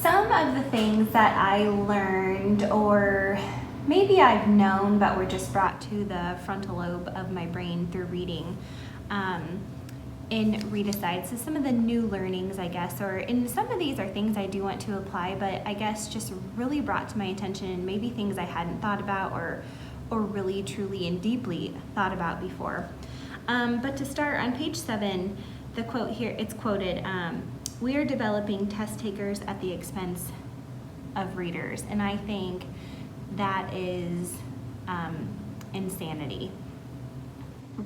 some of the things that I learned, or maybe I've known but were just brought to the frontal lobe of my brain through reading in Readicide. So some of the new learnings, I guess, and some of these are things I do want to apply, but I guess just really brought to my attention, and maybe things I hadn't thought about or really truly and deeply thought about before. But to start, on page 7, the quote here, it's quoted, "We are developing test takers at the expense of readers." And I think that is insanity.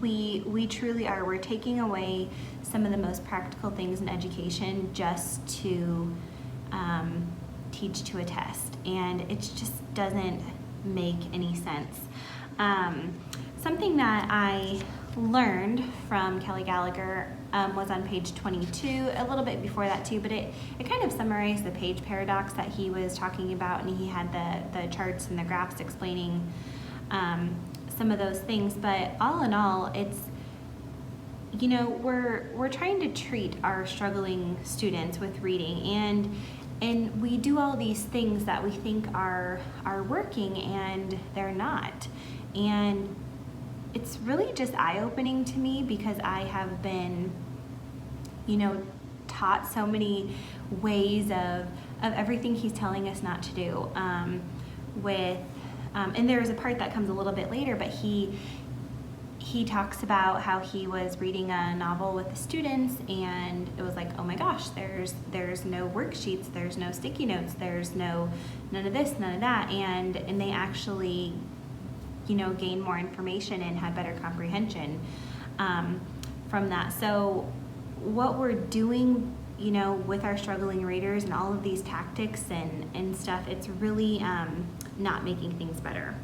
We truly are. We're taking away some of the most practical things in education just to teach to a test, and it just doesn't make any sense. Something that I learned from Kelly Gallagher was on page 22, a little bit before that too, but it kind of summarized the page paradox that he was talking about, and he had the charts and the graphs explaining some of those things. But all in all, it's, you know, we're trying to treat our struggling students with reading, and we do all these things that we think are working, and they're not. And it's really just eye-opening to me, because I have been, you know, taught so many ways of everything he's telling us not to do. And there's a part that comes a little bit later, but he talks about how he was reading a novel with the students, and it was like, oh my gosh, there's no worksheets, there's no sticky notes, there's none of this, none of that, and they actually, you know, gain more information and have better comprehension from that. So what we're doing, you know, with our struggling readers and all of these tactics and stuff, it's really not making things better.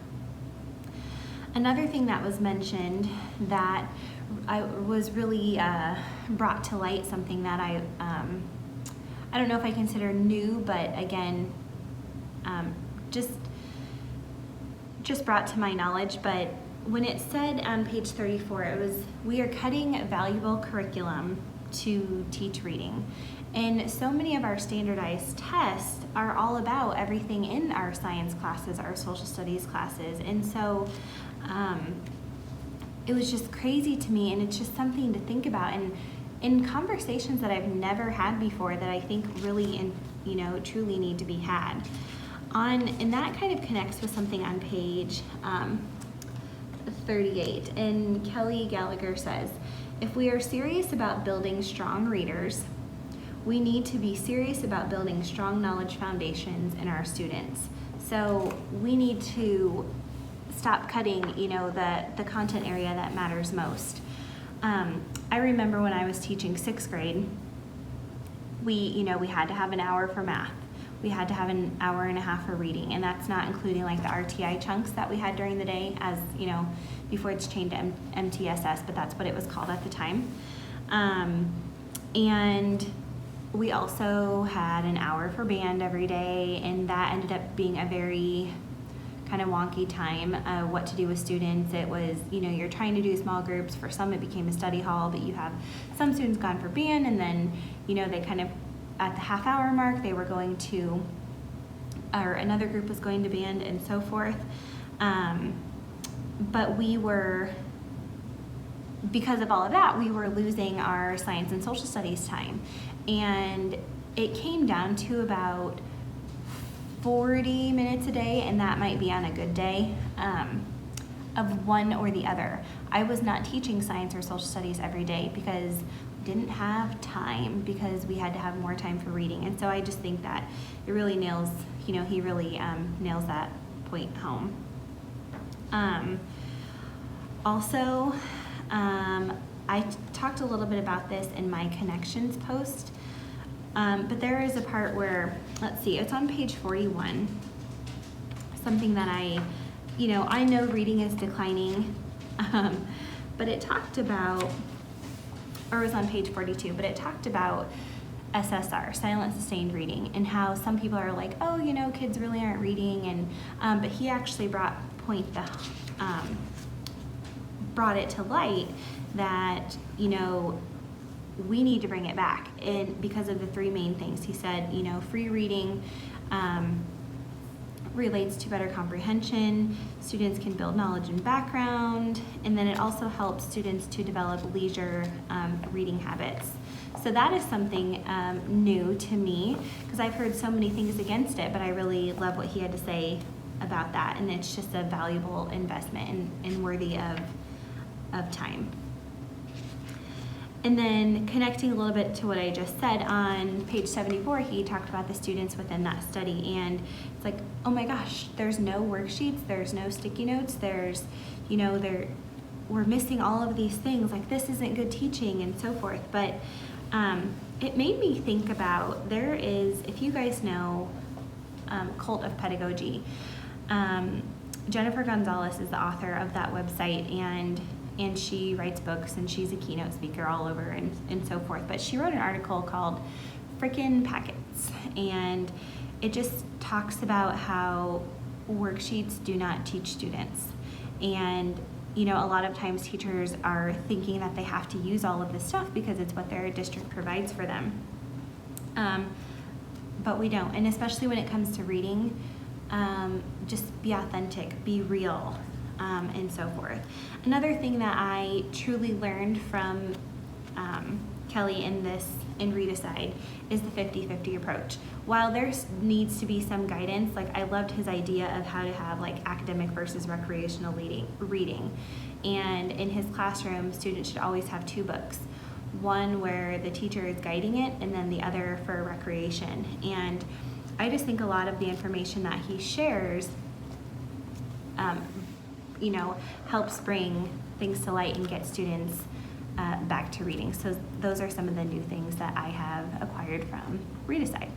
Another thing that was mentioned that I was really brought to light, something that I don't know if I consider new, but again, just brought to my knowledge. But when it said on page 34, it was, "We are cutting valuable curriculum to teach reading." And so many of our standardized tests are all about everything in our science classes, our social studies classes. And so it was just crazy to me, and it's just something to think about, and in conversations that I've never had before that I think really, you know, truly need to be had. And that kind of connects with something on page 38. And Kelly Gallagher says, "If we are serious about building strong readers, we need to be serious about building strong knowledge foundations in our students." So we need to stop cutting, you know, the content area that matters most. I remember when I was teaching 6th grade, we had to have an hour for math. We had to have an hour and a half for reading, and that's not including like the RTI chunks that we had during the day, as you know, before it's changed to MTSS, but that's what it was called at the time. And we also had an hour for band every day, and that ended up being a very kind of wonky time, what to do with students. It was, you know, you're trying to do small groups. For some it became a study hall, but you have some students gone for band, and then, you know, they kind of, at the half-hour mark, they were going to, or another group was going to band, and so forth. But because of all of that, we were losing our science and social studies time. And it came down to about 40 minutes a day, and that might be on a good day, of one or the other. I was not teaching science or social studies every day because we didn't have time, because we had to have more time for reading. And so I just think that it really nails, you know, he really nails that point home. Also, I talked a little bit about this in my connections post, but there is a part where, let's see, it's on page 41, something that I know reading is declining, but it talked about, or it was on page 42, but it talked about SSR, silent sustained reading, and how some people are like, oh, you know, kids really aren't reading, and but he actually brought it to light that, you know, we need to bring it back, and because of the three main things. He said, free reading relates to better comprehension, students can build knowledge and background, and then it also helps students to develop leisure reading habits. So that is something new to me, because I've heard so many things against it, but I really love what he had to say about that, and it's just a valuable investment and worthy of time. And then connecting a little bit to what I just said, on page 74, he talked about the students within that study, and it's like, oh my gosh, there's no worksheets, there's no sticky notes, there's, we're missing all of these things, like this isn't good teaching and so forth. But it made me think about, there is, if you guys know Cult of Pedagogy, Jennifer Gonzalez is the author of that website, and she writes books, and she's a keynote speaker all over and so forth. But she wrote an article called Frickin' Packets, and it just talks about how worksheets do not teach students. And a lot of times teachers are thinking that they have to use all of this stuff because it's what their district provides for them. But we don't, and especially when it comes to reading, just be authentic, be real, and so forth. Another thing that I truly learned from Kelly in Readicide is the 50-50 approach. While there needs to be some guidance, like I loved his idea of how to have like academic versus recreational reading. And in his classroom, students should always have two books. One where the teacher is guiding it, and then the other for recreation. And I just think a lot of the information that he shares helps bring things to light and get students back to reading. So those are some of the new things that I have acquired from Readicide.